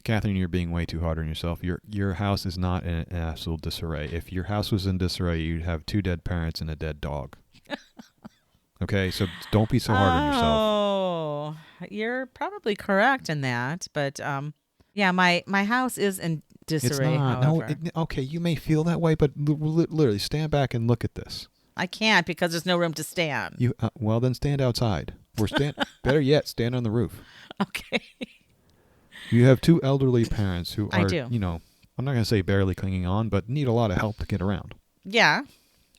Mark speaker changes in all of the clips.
Speaker 1: Catherine, you're being way too hard on yourself. Your house is not in an absolute disarray. If your house was in disarray, you'd have 2 dead parents and a dead dog. Okay, so don't be so hard on yourself.
Speaker 2: Oh, you're probably correct in that, but yeah, my house is in disarray.
Speaker 1: It's not.
Speaker 2: However.
Speaker 1: No, okay, you may feel that way, but literally stand back and look at this.
Speaker 2: I can't because there's no room to stand.
Speaker 1: You well, then stand outside. Or better yet, stand on the roof.
Speaker 2: Okay.
Speaker 1: You have 2 elderly parents who are,
Speaker 2: I do.
Speaker 1: I'm not going to say barely clinging on, but need a lot of help to get around.
Speaker 2: Yeah.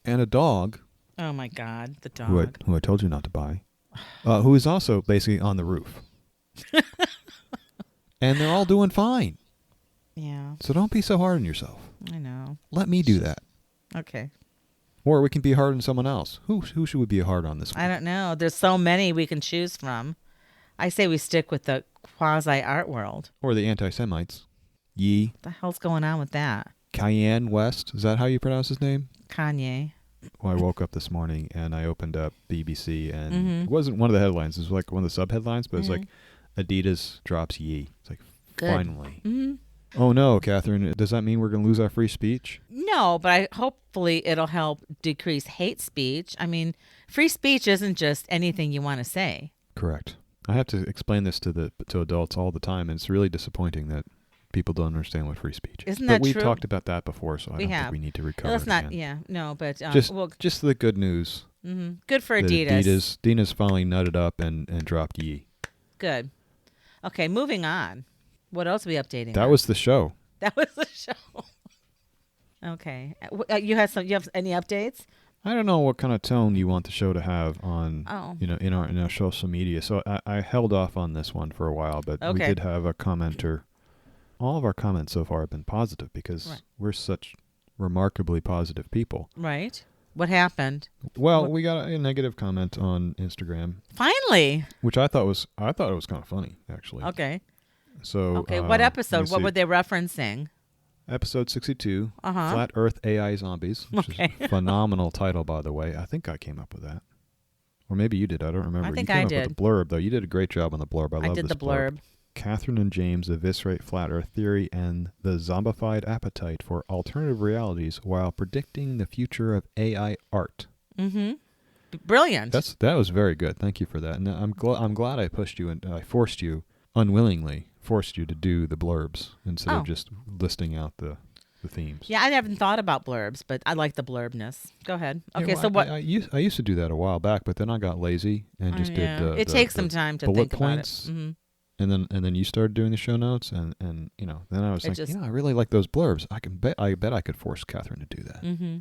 Speaker 1: And a dog.
Speaker 2: Oh my God, the dog.
Speaker 1: Who I told you not to buy. Who is also basically on the roof. And they're all doing fine.
Speaker 2: Yeah.
Speaker 1: So don't be so hard on yourself.
Speaker 2: I know.
Speaker 1: Let me do that.
Speaker 2: Okay.
Speaker 1: Or we can be hard on someone else. Who should we be hard on this week?
Speaker 2: I don't know. There's so many we can choose from. I say we stick with the quasi-art world.
Speaker 1: Or the anti-Semites. Ye.
Speaker 2: What the hell's going on with that?
Speaker 1: Kay-enne West. Is that how you pronounce his name?
Speaker 2: Kanye.
Speaker 1: Well, I woke up this morning and I opened up BBC and it wasn't one of the headlines. It was like one of the sub-headlines, but it's like Adidas drops Ye. It's like,
Speaker 2: Good.
Speaker 1: finally. Oh no, Catherine. Does that mean we're going to lose our free speech?
Speaker 2: No, but hopefully it'll help decrease hate speech. I mean, free speech isn't just anything you want to say.
Speaker 1: Correct. I have to explain this to adults all the time, and it's really disappointing that people don't understand what free speech is.
Speaker 2: Isn't that
Speaker 1: true? But
Speaker 2: true?
Speaker 1: we've talked about that before, so I don't think we need to recover
Speaker 2: Let's
Speaker 1: it
Speaker 2: not.
Speaker 1: again.
Speaker 2: Yeah, no, but
Speaker 1: Just the good news.
Speaker 2: Good for
Speaker 1: that
Speaker 2: Adidas.
Speaker 1: Adidas finally nutted up and dropped Ye.
Speaker 2: Good. Okay, moving on. What else are we updating?
Speaker 1: That was the show.
Speaker 2: That was the show. Okay, you have any updates?
Speaker 1: I don't know what kind of tone you want the show to have on, in our social media. So I held off on this one for a while, but we did have a commenter. All of our comments so far have been positive because we're such remarkably positive people.
Speaker 2: Right. What happened?
Speaker 1: Well, we got a negative comment on Instagram.
Speaker 2: Finally.
Speaker 1: Which I thought it was kind of funny, actually.
Speaker 2: Okay.
Speaker 1: So.
Speaker 2: Okay. What episode? What were they referencing?
Speaker 1: Episode 62, Flat Earth AI Zombies, which is a phenomenal title, by the way. I think I came up with that. Or maybe you did. I don't remember.
Speaker 2: I think
Speaker 1: you came
Speaker 2: I
Speaker 1: up
Speaker 2: did.
Speaker 1: with the blurb, though. You did a great job on the blurb. I love
Speaker 2: did
Speaker 1: this
Speaker 2: the blurb.
Speaker 1: Catherine and James eviscerate flat Earth theory and the zombified appetite for alternative realities while predicting the future of AI art.
Speaker 2: Mm-hmm. Brilliant.
Speaker 1: That was very good. Thank you for that. And I'm glad I pushed you and I unwillingly forced you to do the blurbs instead of just listing out the themes.
Speaker 2: Yeah, I haven't thought about blurbs, but I like the blurbness. Go ahead. Okay,
Speaker 1: so
Speaker 2: what?
Speaker 1: I used to do that a while back, but then I got lazy and just did the
Speaker 2: It takes some time to
Speaker 1: bullet
Speaker 2: think
Speaker 1: points.
Speaker 2: about it.
Speaker 1: And then you started doing the show notes, and then I was like, I really like those blurbs. I bet I could force Catherine to do that.
Speaker 2: Mm-hmm.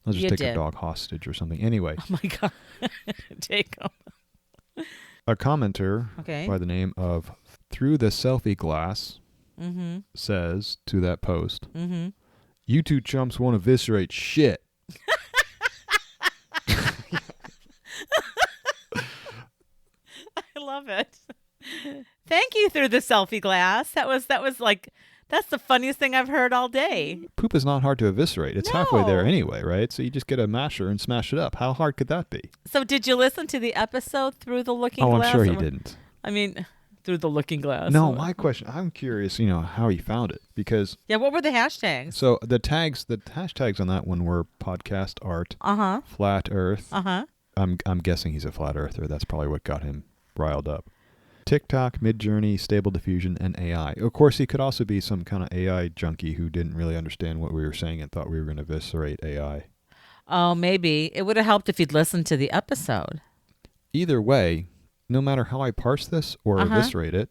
Speaker 1: I'll just take a dog hostage or something. Anyway.
Speaker 2: Oh my God. Take him.
Speaker 1: A commenter by the name of Through the Selfie Glass says to that post, you two chumps won't eviscerate shit.
Speaker 2: I love it. Thank you, Through the Selfie Glass. That was like, that's the funniest thing I've heard all day.
Speaker 1: Poop is not hard to eviscerate. It's halfway there anyway, right? So you just get a masher and smash it up. How hard could that be?
Speaker 2: So did you listen to the episode Through the Looking Glass?
Speaker 1: Oh, I'm sure he didn't.
Speaker 2: I mean, Through the Looking Glass.
Speaker 1: No, my question, I'm curious, how he found it because...
Speaker 2: Yeah, what were the hashtags?
Speaker 1: So the hashtags on that one were podcast art, flat earth. I'm guessing he's a flat earther. That's probably what got him riled up. TikTok, Midjourney, Stable Diffusion, and AI. Of course, he could also be some kind of AI junkie who didn't really understand what we were saying and thought we were going to eviscerate AI.
Speaker 2: Oh, maybe. It would have helped if he'd listened to the episode.
Speaker 1: Either way, no matter how I parse this or eviscerate it,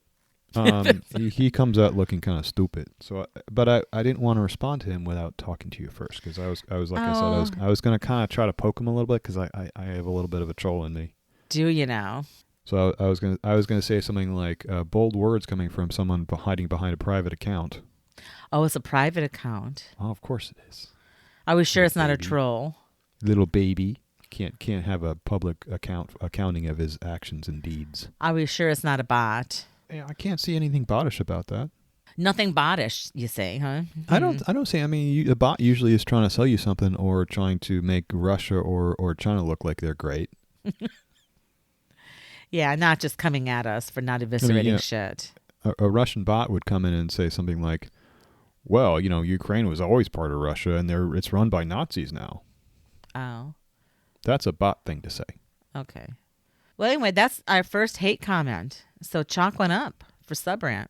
Speaker 1: he comes out looking kind of stupid. So, but I didn't want to respond to him without talking to you first because I was like I said, I was going to kind of try to poke him a little bit because I have a little bit of a troll in me.
Speaker 2: Do you now?
Speaker 1: So I was gonna say something like bold words coming from someone hiding behind a private account.
Speaker 2: Oh, it's a private account.
Speaker 1: Oh, of course it is.
Speaker 2: Are we sure it's not a troll?
Speaker 1: Little baby can't have a public accounting of his actions and deeds.
Speaker 2: Are we sure it's not a bot?
Speaker 1: Yeah, I can't see anything bottish about that.
Speaker 2: Nothing bottish, you say, huh?
Speaker 1: I don't say. I mean, a bot usually is trying to sell you something or trying to make Russia or China look like they're great.
Speaker 2: Yeah, not just coming at us for not eviscerating shit.
Speaker 1: a Russian bot would come in and say something like, well, Ukraine was always part of Russia, and it's run by Nazis now.
Speaker 2: Oh.
Speaker 1: That's a bot thing to say.
Speaker 2: Okay. Well, anyway, that's our first hate comment. So chalk one up for SubRant.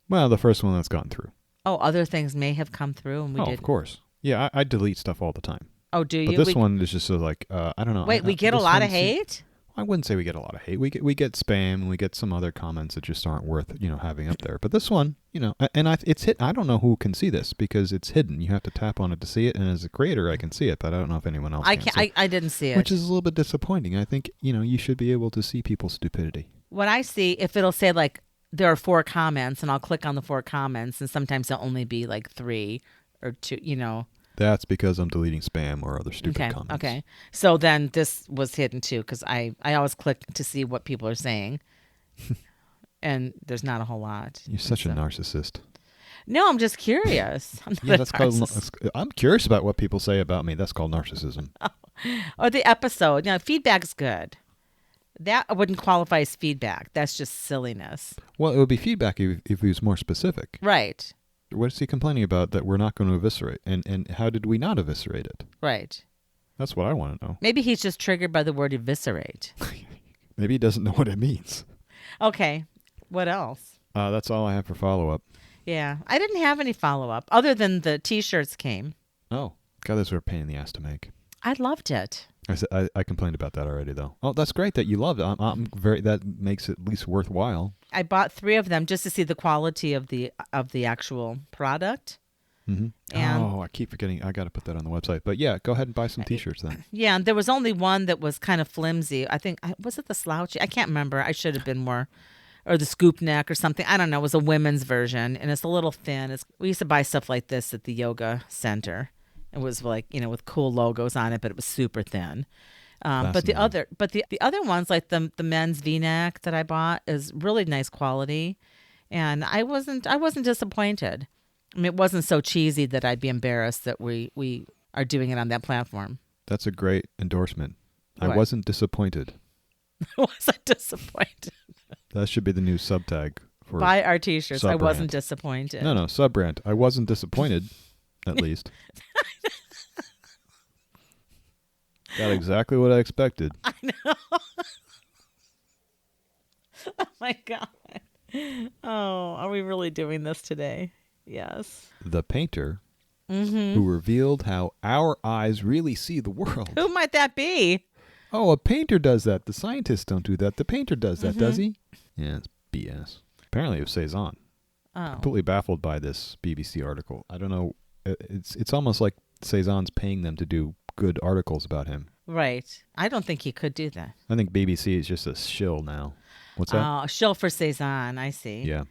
Speaker 1: Well, the first one that's gotten through.
Speaker 2: Oh, other things may have come through, and we did.
Speaker 1: Of course. Yeah, I delete stuff all the time.
Speaker 2: Oh, do you?
Speaker 1: But this one is just like, I don't know.
Speaker 2: Wait, we get a lot of hate?
Speaker 1: I wouldn't say we get a lot of hate. We get spam, and we get some other comments that just aren't worth having up there. But this one, it's hit. I don't know who can see this because it's hidden. You have to tap on it to see it. And as a creator, I can see it, but I don't know if anyone else can.
Speaker 2: I didn't see it,
Speaker 1: which is a little bit disappointing. I think you should be able to see people's stupidity.
Speaker 2: What I see, if it'll say like there are 4 comments, and I'll click on the 4 comments, and sometimes there'll only be like 3 or 2.
Speaker 1: That's because I'm deleting spam or other stupid comments.
Speaker 2: Okay. So then this was hidden too, because I always click to see what people are saying. And there's not a whole lot.
Speaker 1: You're such a narcissist.
Speaker 2: No, I'm just curious.
Speaker 1: I'm curious about what people say about me. That's called narcissism.
Speaker 2: Or the episode. Feedback's good. That wouldn't qualify as feedback. That's just silliness.
Speaker 1: Well, it would be feedback if it was more specific.
Speaker 2: Right.
Speaker 1: What is he complaining about that we're not going to eviscerate? And how did we not eviscerate it?
Speaker 2: Right.
Speaker 1: That's what I want to know.
Speaker 2: Maybe he's just triggered by the word eviscerate.
Speaker 1: Maybe he doesn't know what it means.
Speaker 2: Okay. What else?
Speaker 1: That's all I have for follow-up.
Speaker 2: Yeah. I didn't have any follow-up other than the T-shirts came.
Speaker 1: Oh. God, those were a pain in the ass to make.
Speaker 2: I loved it.
Speaker 1: I complained about that already, though. Oh, that's great that you loved it. That makes it at least worthwhile.
Speaker 2: I bought 3 of them just to see the quality of the actual product.
Speaker 1: Mm-hmm. And I keep forgetting. I got to put that on the website. But yeah, go ahead and buy some T-shirts then.
Speaker 2: Yeah, and there was only one that was kind of flimsy. I think, was it the slouchy? I can't remember. I should have been more, or the scoop neck or something. I don't know. It was a women's version, and it's a little thin. We used to buy stuff like this at the yoga center. It was like, with cool logos on it, but it was super thin. But the other ones, like the men's V-neck that I bought, is really nice quality, and I wasn't disappointed. I mean, it wasn't so cheesy that I'd be embarrassed that we are doing it on that platform.
Speaker 1: That's a great endorsement.
Speaker 2: What?
Speaker 1: I wasn't disappointed.
Speaker 2: I wasn't disappointed.
Speaker 1: That should be the new subtag for
Speaker 2: buy our T-shirts.
Speaker 1: SubRant.
Speaker 2: I wasn't disappointed.
Speaker 1: No, SubRant. I wasn't disappointed, at least. Got exactly what I expected.
Speaker 2: I know. Oh my God. Oh, are we really doing this today? Yes.
Speaker 1: The painter who revealed how our eyes really see the world.
Speaker 2: Who might that be?
Speaker 1: Oh, a painter does that. The scientists don't do that. The painter does that, does he? Yeah, it's BS. Apparently it was Cezanne.
Speaker 2: Oh.
Speaker 1: Completely baffled by this BBC article. I don't know. It's almost like Cezanne's paying them to do good articles about him.
Speaker 2: Right. I don't think he could do that.
Speaker 1: I think BBC is just a shill now. What's that?
Speaker 2: Oh, shill for Cezanne. I see.
Speaker 1: Yeah.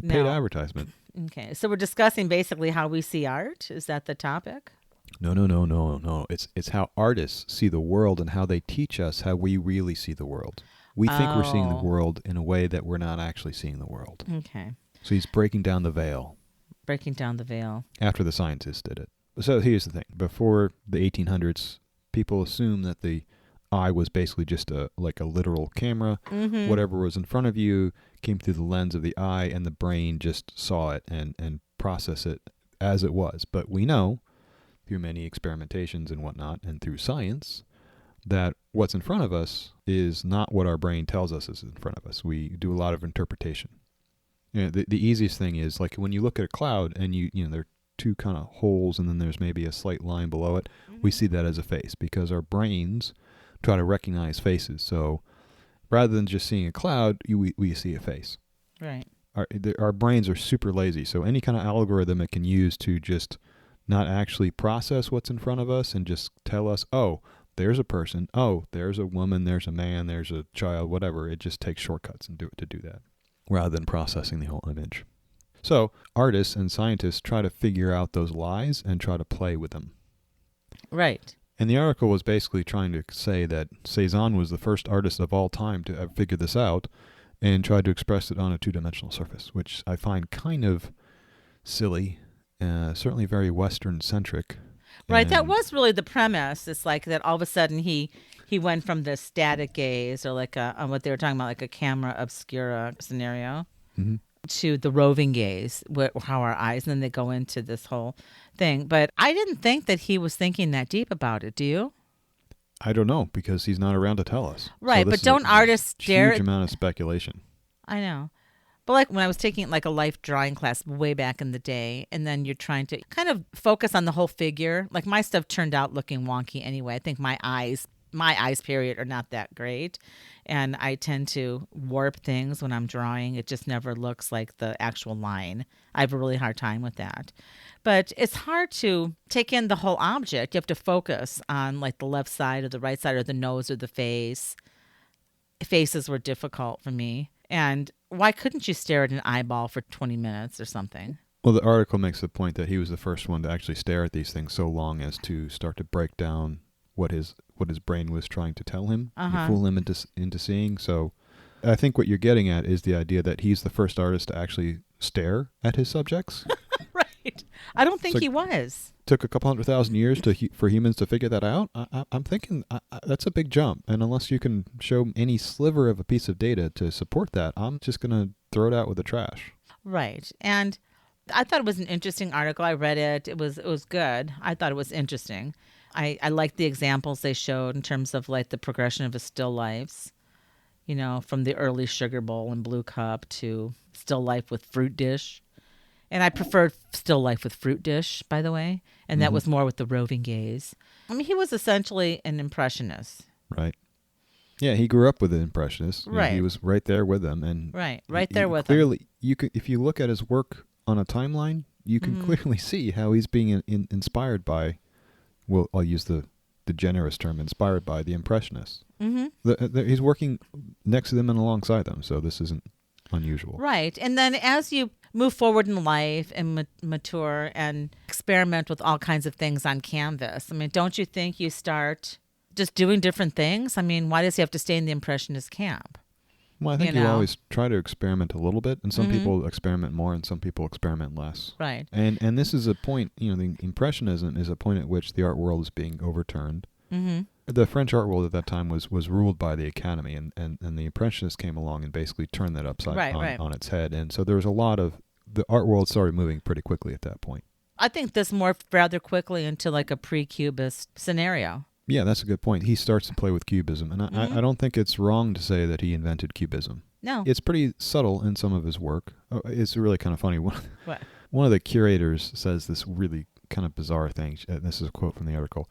Speaker 1: Paid advertisement.
Speaker 2: Okay. So we're discussing basically how we see art. Is that the topic?
Speaker 1: No. It's how artists see the world and how they teach us how we really see the world. We think we're seeing the world in a way that we're not actually seeing the world.
Speaker 2: Okay.
Speaker 1: So he's breaking down the veil.
Speaker 2: Breaking down the veil.
Speaker 1: After the scientists did it. So here's the thing. Before the 1800s, people assumed that the eye was basically just like a literal camera. Mm-hmm. Whatever was in front of you came through the lens of the eye, and the brain just saw it and processed it as it was. But we know, through many experimentations and whatnot, and through science, that what's in front of us is not what our brain tells us is in front of us. We do a lot of interpretation. The easiest thing is, like, when you look at a cloud and there are 2 kind of holes and then there's maybe a slight line below it, we see that as a face because our brains try to recognize faces. So rather than just seeing a cloud, we see a face.
Speaker 2: Right.
Speaker 1: Our brains are super lazy, so any kind of algorithm it can use to just not actually process what's in front of us and just tell us, oh, there's a person, oh, there's a woman, there's a man, there's a child, whatever. It just takes shortcuts and do that rather than processing the whole image. So artists and scientists try to figure out those lies and try to play with them.
Speaker 2: Right.
Speaker 1: And the article was basically trying to say that Cezanne was the first artist of all time to have figured this out and tried to express it on a 2-dimensional surface, which I find kind of silly, certainly very Western-centric.
Speaker 2: Right, that was really the premise. It's like that all of a sudden he went from this static gaze, or like what they were talking about, like a camera obscura scenario.
Speaker 1: Mm-hmm.
Speaker 2: to the roving gaze, how our eyes, and then they go into this whole thing. But I didn't think that he was thinking that deep about it. Do you?
Speaker 1: I don't know, because he's not around to tell us.
Speaker 2: Right, but don't artists dare...
Speaker 1: Huge amount of speculation.
Speaker 2: I know. But like when I was taking like a life drawing class way back in the day, and then you're trying to kind of focus on the whole figure. Like my stuff turned out looking wonky anyway. I think my eyes period are not that great, and I tend to warp things when I'm drawing. It just never looks like the actual line. I have a really hard time with that. But it's hard to take in the whole object. You have to focus on like the left side or the right side or the nose or the face. Faces were difficult for me. And why couldn't you stare at an eyeball for 20 minutes or something?
Speaker 1: Well, the article makes the point that he was the first one to actually stare at these things so long as to start to break down what his brain was trying to tell him, fool him into seeing. So I think what you're getting at is the idea that he's the first artist to actually stare at his subjects.
Speaker 2: Right. I don't think he was.
Speaker 1: Took a couple 100,000 years for humans to figure that out. I'm thinking that's a big jump. And unless you can show any sliver of a piece of data to support that, I'm just going to throw it out with the trash.
Speaker 2: Right. And I thought it was an interesting article. I read it. It was good. I thought it was interesting. I liked the examples they showed in terms of like the progression of his still lifes, from the early sugar bowl and blue cup to still life with fruit dish. And I preferred still life with fruit dish, by the way. And that was more with the roving gaze. I mean, he was essentially an impressionist.
Speaker 1: Right. Yeah, he grew up with the impressionists.
Speaker 2: Right.
Speaker 1: He was right there with them. And
Speaker 2: right there with
Speaker 1: them.
Speaker 2: them.
Speaker 1: Clearly, if you look at his work on a timeline, you can clearly see how he's being inspired by, well, I'll use the generous term, inspired by the impressionists. He's working next to them and alongside them, so this isn't unusual.
Speaker 2: Right. And then as you move forward in life and mature and experiment with all kinds of things on canvas, I mean, don't you think you start just doing different things? I mean, why does he have to stay in the impressionist camp?
Speaker 1: Well, I think you always try to experiment a little bit, and some people experiment more and some people experiment less.
Speaker 2: Right.
Speaker 1: And this is a point, the Impressionism is a point at which the art world is being overturned. The French art world at that time was ruled by the Academy, and the Impressionists came along and basically turned that upside on its head. And so there was a lot of, the art world started moving pretty quickly at that point.
Speaker 2: I think this morphed rather quickly into like a pre-Cubist scenario.
Speaker 1: Yeah, that's a good point. He starts to play with Cubism, and I don't think it's wrong to say that he invented Cubism.
Speaker 2: No.
Speaker 1: It's pretty subtle in some of his work. It's really kind of funny.
Speaker 2: What?
Speaker 1: One of the curators says this really kind of bizarre thing. This is a quote from the article.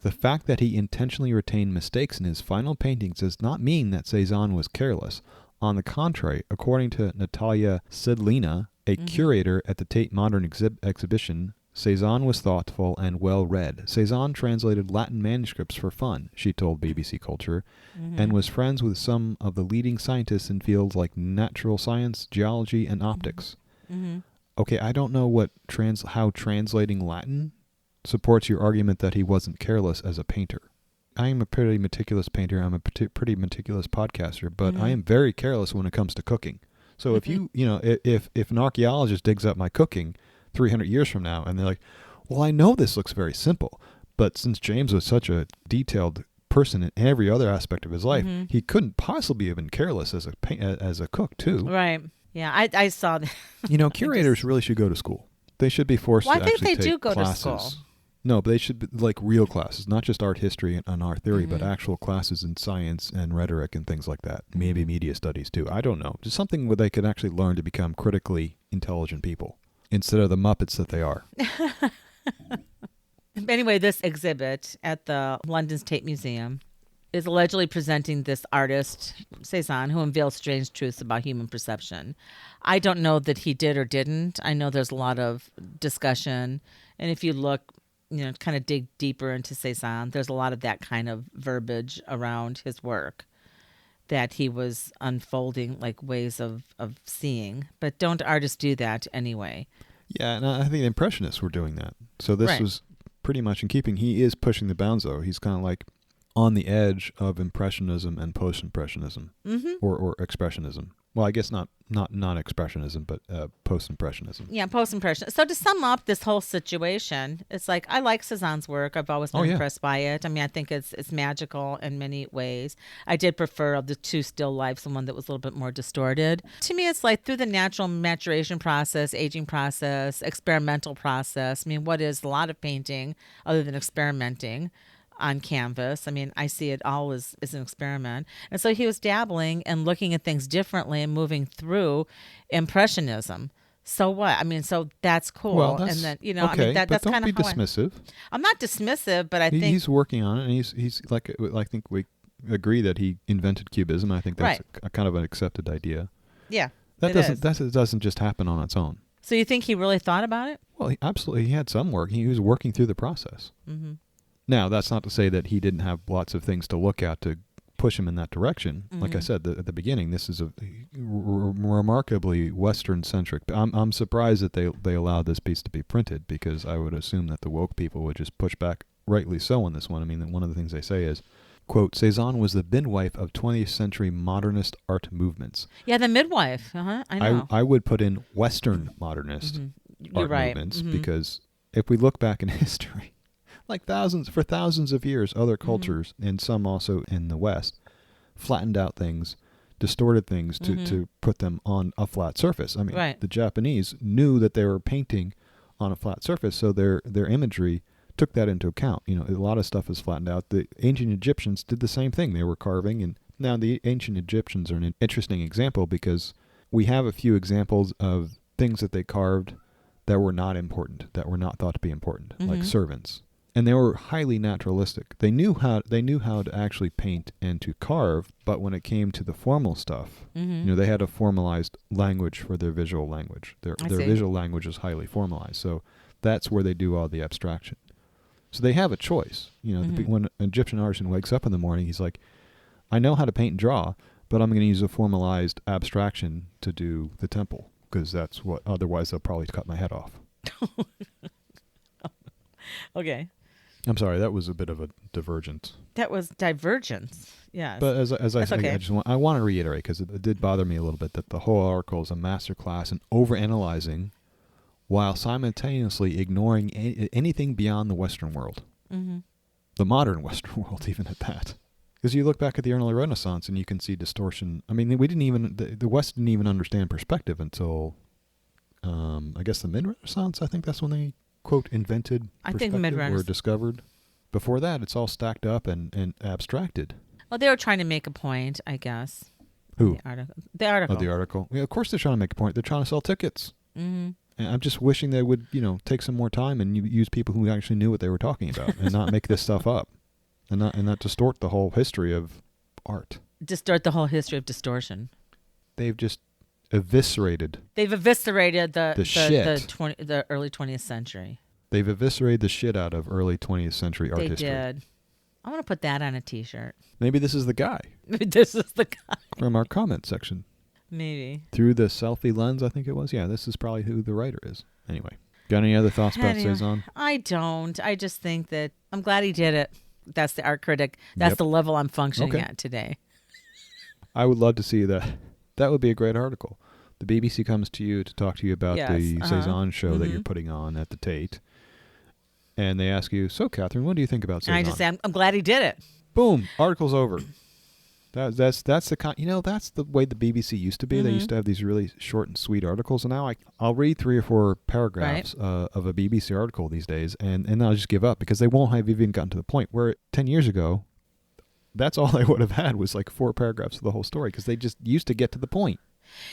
Speaker 1: The fact that he intentionally retained mistakes in his final paintings does not mean that Cezanne was careless. On the contrary, according to Natalia Sidlina, a curator at the Tate Modern exhibition, Cezanne was thoughtful and well-read. Cezanne translated Latin manuscripts for fun, she told BBC Culture, and was friends with some of the leading scientists in fields like natural science, geology, and optics. Okay, I don't know how translating Latin supports your argument that he wasn't careless as a painter. I am a pretty meticulous painter. I'm a pretty meticulous podcaster, but I am very careless when it comes to cooking. So if if an archaeologist digs up my cooking 300 years from now and they're like, well, I know this looks very simple, but since James was such a detailed person in every other aspect of his life, he couldn't possibly have been careless as a cook too.
Speaker 2: Right. Yeah, I saw that.
Speaker 1: Curators really should go to school. They should be forced to actually take classes.
Speaker 2: I think they do go to school.
Speaker 1: No, but they should be like real classes, not just art history and art theory, but actual classes in science and rhetoric and things like that. Maybe media studies too. I don't know. Just something where they could actually learn to become critically intelligent people instead of the Muppets that they are.
Speaker 2: Anyway, this exhibit at the London's Tate Museum is allegedly presenting this artist, Cezanne, who unveils strange truths about human perception. I don't know that he did or didn't. I know there's a lot of discussion. And if you look, kind of dig deeper into Cezanne, there's a lot of that kind of verbiage around his work that he was unfolding like ways of seeing. But don't artists do that anyway?
Speaker 1: Yeah, and I think the Impressionists were doing that. So this was pretty much in keeping. He is pushing the bounds, though. He's kind of like on the edge of Impressionism and Post-Impressionism or Expressionism. Well, I guess not expressionism, but post-impressionism.
Speaker 2: Yeah, post-impression. So to sum up this whole situation, it's like I like Cezanne's work. I've always been impressed by it. I mean, I think it's magical in many ways. I did prefer of the two still lifes, the one that was a little bit more distorted. To me, it's like through the natural maturation process, aging process, experimental process. I mean, what is a lot of painting other than experimenting on canvas? I mean, I see it all as an experiment. And so he was dabbling and looking at things differently and moving through Impressionism. So what? I mean, so that's cool.
Speaker 1: Well,
Speaker 2: and then, you know,
Speaker 1: okay,
Speaker 2: I mean, that's kind of
Speaker 1: don't be dismissive.
Speaker 2: I'm not dismissive, but I think
Speaker 1: he's working on it, and he's like, I think we agree that he invented Cubism. I think that's a kind of an accepted idea.
Speaker 2: Yeah,
Speaker 1: that doesn't just happen on its own.
Speaker 2: So you think he really thought about it?
Speaker 1: Well, he had some work. He was working through the process.
Speaker 2: Mm-hmm.
Speaker 1: Now, that's not to say that he didn't have lots of things to look at to push him in that direction.
Speaker 2: Mm-hmm.
Speaker 1: Like I said at the beginning, this is a remarkably Western-centric. I'm surprised that they allowed this piece to be printed, because I would assume that the woke people would just push back, rightly so, on this one. I mean, one of the things they say is, quote, Cezanne was the midwife of 20th century modernist art movements.
Speaker 2: Yeah, the midwife. I know.
Speaker 1: I would put in Western modernist art movements, because if we look back in history, like for thousands of years, other cultures, and some also in the West, flattened out things, distorted things to put them on a flat surface. I mean, the Japanese knew that they were painting on a flat surface, so their imagery took that into account. You know, a lot of stuff is flattened out. The ancient Egyptians did the same thing. They were carving, and now the ancient Egyptians are an interesting example, because we have a few examples of things that they carved that were not important, that were not thought to be important, like servants. And they were highly naturalistic. They knew how to actually paint and to carve, but when it came to the formal stuff, you know, they had a formalized language for their visual language. Their visual language is highly formalized. So that's where they do all the abstraction. So they have a choice. You know, when an Egyptian artisan wakes up in the morning, he's like, I know how to paint and draw, but I'm going to use a formalized abstraction to do the temple, because that's what, otherwise they'll probably cut my head off.
Speaker 2: Okay.
Speaker 1: I'm sorry, that was a bit of a divergence.
Speaker 2: That was divergence, yes.
Speaker 1: But as I said,
Speaker 2: okay.
Speaker 1: I want to reiterate, because it did bother me a little bit, that the whole article is a masterclass in overanalyzing while simultaneously ignoring anything beyond the Western world. The modern Western world, even at that. Because you look back at the early Renaissance and you can see distortion. I mean, the West didn't even understand perspective until, I guess, the mid-Renaissance. I think that's when they, quote, invented perspective or discovered. Before that, it's all stacked up and abstracted.
Speaker 2: Well, they were trying to make a point, I guess.
Speaker 1: Who?
Speaker 2: The article.
Speaker 1: Oh, the article. Yeah, of course they're trying to make a point. They're trying to sell tickets. And I'm just wishing they would, take some more time and use people who actually knew what they were talking about and not make this stuff up and not distort the whole history of art.
Speaker 2: Distort the whole history of distortion.
Speaker 1: They've just eviscerated.
Speaker 2: They've eviscerated the early 20th century.
Speaker 1: They've eviscerated the shit out of early 20th century art history.
Speaker 2: They did. I want to put that on a T-shirt.
Speaker 1: Maybe this is the guy.
Speaker 2: Maybe this is the guy.
Speaker 1: From our comment section.
Speaker 2: Maybe.
Speaker 1: Through the selfie lens, I think it was. Yeah, this is probably who the writer is. Anyway. Got any other thoughts about Cezanne?
Speaker 2: I don't. I just think that I'm glad he did it. That's the art critic. That's the level I'm functioning at today.
Speaker 1: I would love to see that. That would be a great article. The BBC comes to you to talk to you about the Cezanne show that you're putting on at the Tate. And they ask you, so Catherine, what do you think about Cezanne?
Speaker 2: And I just say, I'm glad he did it.
Speaker 1: Boom. Article's over. That's the that's the way the BBC used to be. They used to have these really short and sweet articles, and now I'll read 3 or 4 paragraphs of a BBC article these days, and I'll just give up because they won't have even gotten to the point where 10 years ago, that's all they would have had was like 4 paragraphs of the whole story because they just used to get to the point.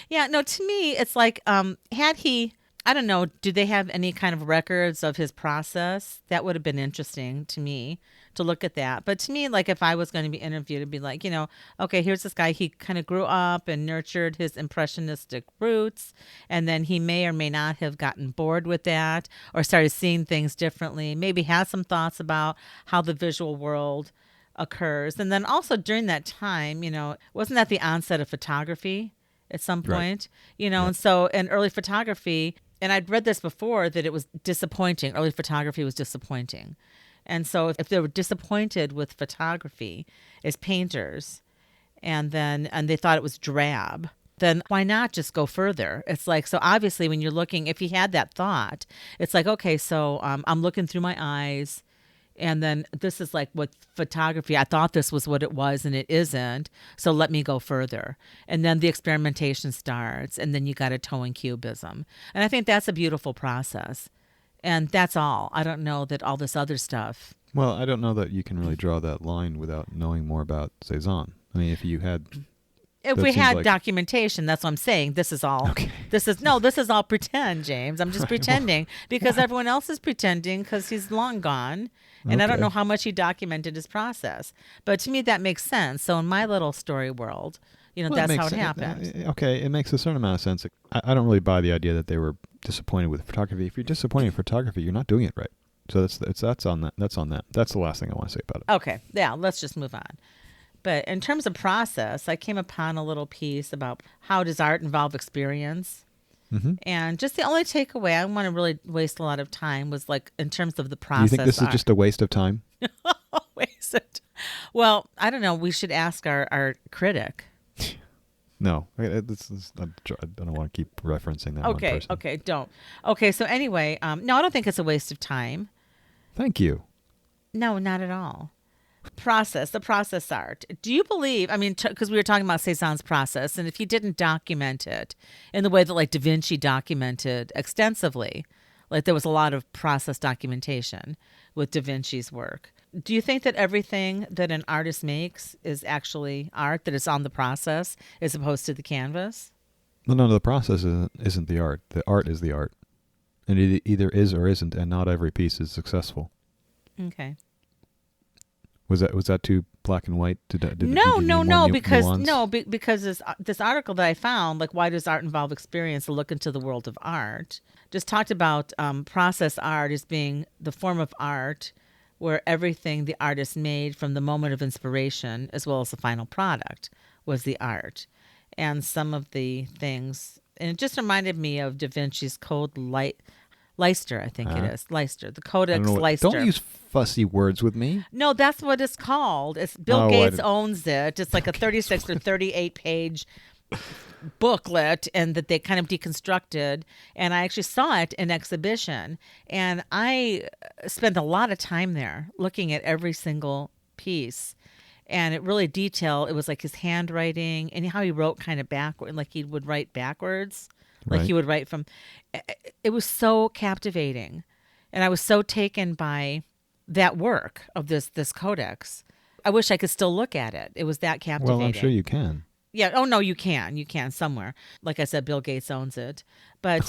Speaker 2: Yeah, no, to me, it's like had he, I don't know, do they have any kind of records of his process? That would have been interesting to me to look at that. But to me, like if I was going to be interviewed, it'd be like, okay, here's this guy. He kind of grew up and nurtured his impressionistic roots. And then he may or may not have gotten bored with that or started seeing things differently. Maybe has some thoughts about how the visual world occurs. And then also during that time, wasn't that the onset of photography at some point? Right. And so in early photography, and I'd read this before, that it was disappointing. Early photography was disappointing. And so if they were disappointed with photography as painters and they thought it was drab, then why not just go further? It's like, so obviously when you're looking, if he had that thought, it's like, okay, so I'm looking through my eyes, and then this is like with photography. I thought this was what it was, and it isn't. So let me go further. And then the experimentation starts, and then you got a toe in cubism. And I think that's a beautiful process. And that's all. I don't know that all this other stuff.
Speaker 1: Well, I don't know that you can really draw that line without knowing more about Cezanne. I mean, if you had...
Speaker 2: If we had documentation, that's what I'm saying. This is all.
Speaker 1: Okay.
Speaker 2: This is all pretend, James. I'm just pretending because everyone else is pretending because he's long gone, and I don't know how much he documented his process. But to me, that makes sense. So in my little story world, that's how it happened.
Speaker 1: Okay, it makes a certain amount of sense. I don't really buy the idea that they were disappointed with photography. If you're disappointed in photography, you're not doing it right. So that's on that. That's on that. That's the last thing I want to say about it.
Speaker 2: Okay, yeah. Let's just move on. But in terms of process, I came upon a little piece about how does art involve experience. Mm-hmm. And just the only takeaway, I don't want to really waste a lot of time, was like in terms of the process.
Speaker 1: Do you think this is just a waste of time?
Speaker 2: Well, I don't know. We should ask our critic.
Speaker 1: No, I don't want to keep referencing that one person.
Speaker 2: Okay, don't. Okay, so anyway, no, I don't think it's a waste of time.
Speaker 1: Thank you.
Speaker 2: No, not at all. The process art. Do you believe, because we were talking about Cezanne's process, and if he didn't document it in the way that like Da Vinci documented extensively, like there was a lot of process documentation with Da Vinci's work. Do you think that everything that an artist makes is actually art, that it's on the process as opposed to the canvas?
Speaker 1: No, the process isn't the art. The art is the art. And it either is or isn't, and not every piece is successful.
Speaker 2: Okay.
Speaker 1: Was that too black and white?
Speaker 2: No, because this article that I found, like why does art involve experience, a look into the world of art, just talked about process art as being the form of art where everything the artist made from the moment of inspiration as well as the final product was the art. And some of the things, and it just reminded me of Da Vinci's Code Leicester, I think it is. Leicester, the Codex Leicester.
Speaker 1: Don't use fussy words with me.
Speaker 2: No, that's what it's called. It's Bill Gates owns it. It's like a 36 or 38 page booklet, and that they kind of deconstructed. And I actually saw it in exhibition, and I spent a lot of time there looking at every single piece. And it really detailed. It was like his handwriting and how he wrote kind of backward, like he would write backwards. Like he would write from, it was so captivating. And I was so taken by that work of this codex. I wish I could still look at it. It was that captivating.
Speaker 1: Well, I'm sure you can.
Speaker 2: Yeah. Oh, no, you can. You can somewhere. Like I said, Bill Gates owns it. But,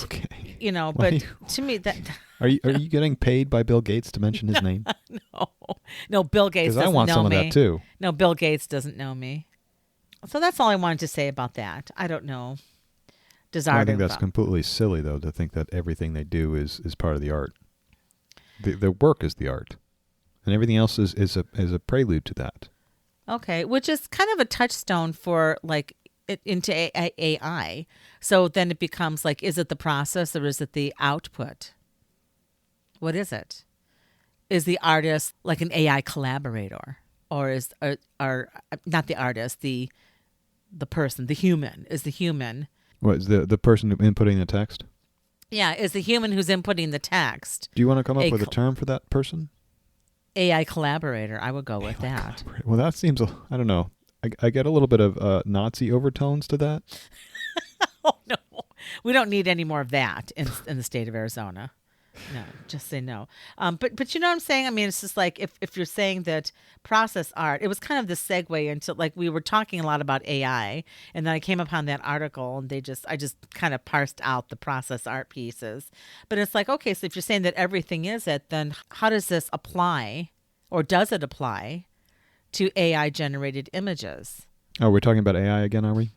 Speaker 2: to me, that...
Speaker 1: Are you getting paid by Bill Gates to mention his name?
Speaker 2: No, Bill Gates doesn't know me.
Speaker 1: Because I want some of that too.
Speaker 2: No, Bill Gates doesn't know me. So that's all I wanted to say about that. I don't know.
Speaker 1: I think that's completely silly, though, to think that everything they do is part of the art. The work is the art, and everything else is a prelude to that.
Speaker 2: Okay, which is kind of a touchstone for like into AI. So then it becomes like, is it the process or is it the output? What is it? Is the artist like an AI collaborator, or is or not the artist, the person, the human? Is the human?
Speaker 1: What is the person inputting the text?
Speaker 2: Yeah, is the human who's inputting the text.
Speaker 1: Do you want to come up with a term for that person?
Speaker 2: AI collaborator. I would go with that.
Speaker 1: Well, that seems, I don't know. I get a little bit of Nazi overtones to that.
Speaker 2: Oh, no. We don't need any more of that in the state of Arizona. No, just say no. But you know what I'm saying? I mean, it's just like if you're saying that process art, it was kind of the segue into, like, we were talking a lot about AI, and then I came upon that article, and I just kind of parsed out the process art pieces. But it's like, okay, so if you're saying that everything is it, then how does this apply, or does it apply to AI generated images?
Speaker 1: Oh, we're talking about AI again, are we?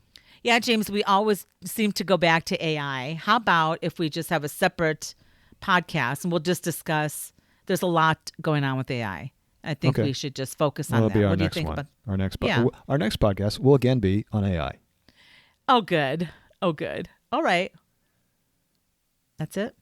Speaker 2: Yeah, James, we always seem to go back to AI. How about if we just have a separate podcast and we'll just discuss, there's a lot going on with AI. I think we should just focus on that.
Speaker 1: That'll be our next one. Our next podcast will again be on AI.
Speaker 2: Oh, good. All right. That's it.